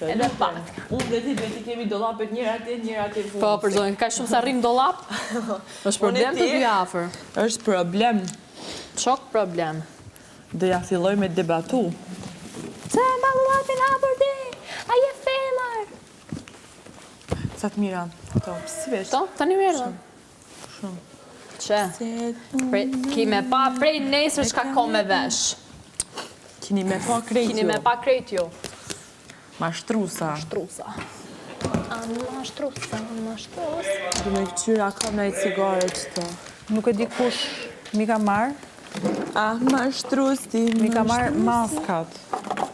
Edhe pak. Unë dhe ti kemi dollapet njëra atje fundi. Po, për zonë, ka shumë sa rrim dollap. Është problem të dy afër. Është problem. Çok problem. Do ja filloj me debatu. Se mba dollapin hapur ti? A je femër? Sa të mira. To, si vesh? To, tani merë. Shumë. Që? Ki me pa prej nesër çka ko me vesh. Kini me pa krejt Kini me pa krejt ju. Mashtrusa. Mashtrusa. Mashtrusa. Du me këqyra ka me i cigare qëto. Nuk e di kush mi ka marrë. Mashtrusi, Mi ka marrë maskat.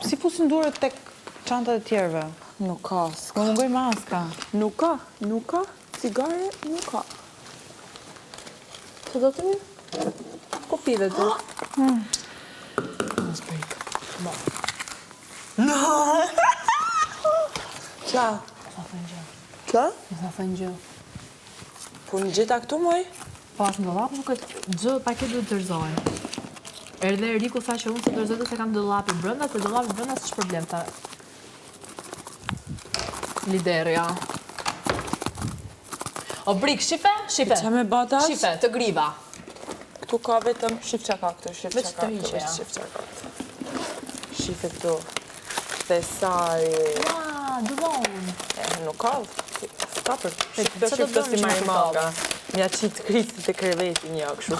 Si fusin durët tek çantat e tjerëve? Nuk ka, Më mungoj maska. Nuk ka, cigare, nuk ka. Që do të mi? Ko pive të? Mos bëjk. Qa? Qa? Sa thënë gjë. Po në gjitha këtu, moj? Po ashtë në dollap, nuk e gjë paket duhet të dërzojnë. Erdhe Riku tha që unë se dërzojnë se kam dollapi brënda, për dollapi brënda s'është problem ta. Liderja. O brik, shife? Shife. Qa me batas? Shife, të griva. Këtu ka vetëm shif qa ka këtu, shif Veç qa të ka këtu, hiqe, ja. shif qa ka këtu. Shife këtu. Thesari. Duvon. Nuk ka. Ska për. Çfarë do Shif të si bëjmë marimanga. Mja qitë krisit e kreveti një këshu.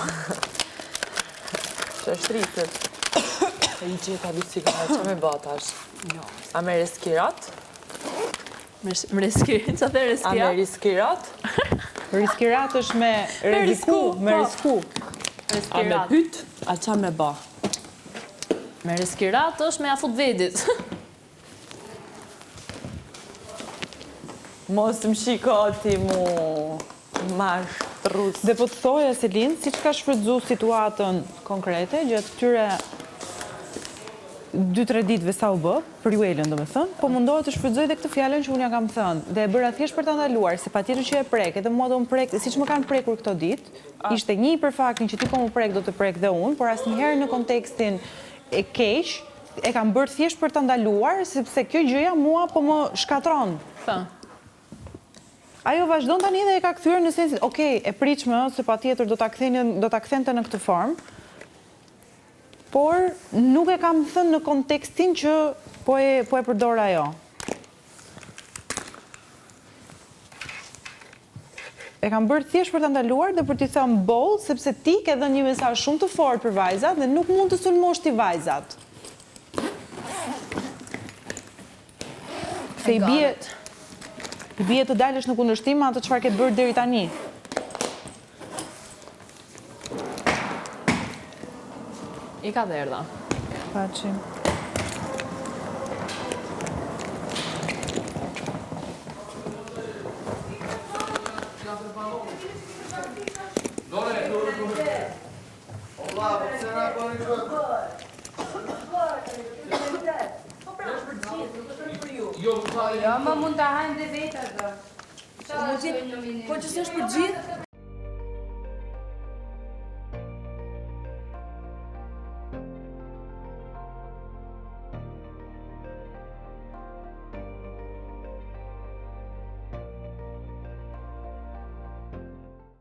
Që është rritët. E i gjitha du cigare, që me batash? Jo. A me reskirat? Më reskirin, që the A me reskia? riskirat? Riskirat është me riziku, me po. risku. A me Reskirat. pyt? A qa me ba? Me reskirat është me afut vedit. Mos më shikoti mu. Mashtrus. Dhe po të thoja, Selin, si që ka shfrytzu situatën konkrete, gjatë këtyre 2-3 ditëve sa u bë, për juelën do me thënë, po mundohet të shfrytëzoj dhe këtë fjallën që unë ja kam thënë, dhe e bëra thjesht për të ndaluar, se patjetër që e prek, edhe mua do më prek, si që më kanë prekur këto ditë, ishte një për faktin që ti po më prek do të prek dhe unë, por asnjëherë në kontekstin e keq, e kam bërë thjesht për të ndaluar, sepse kjo gjëja mua po më shkatron. Pa. Ajo vazhdon tani dhe e ka kthyer në sensin, okej, e pritshme se patjetër do ta kthente në këtë formë, por nuk e kam thënë në kontekstin që po e përdor ajo. E kam bërë thjesht për ta ndaluar dhe për t'i thënë boll, sepse ti ke dhënë një mesazh shumë të fortë për vajzat dhe nuk mund të sulmosh ti vajzat. Se i bie të dalësh në kundërshtim me atë çfarë ke bërë deri tani. I ka dhe erdha. Paqim. Jo, më mund të hajnë dhe vetë ato. Po që s'është për gjithë?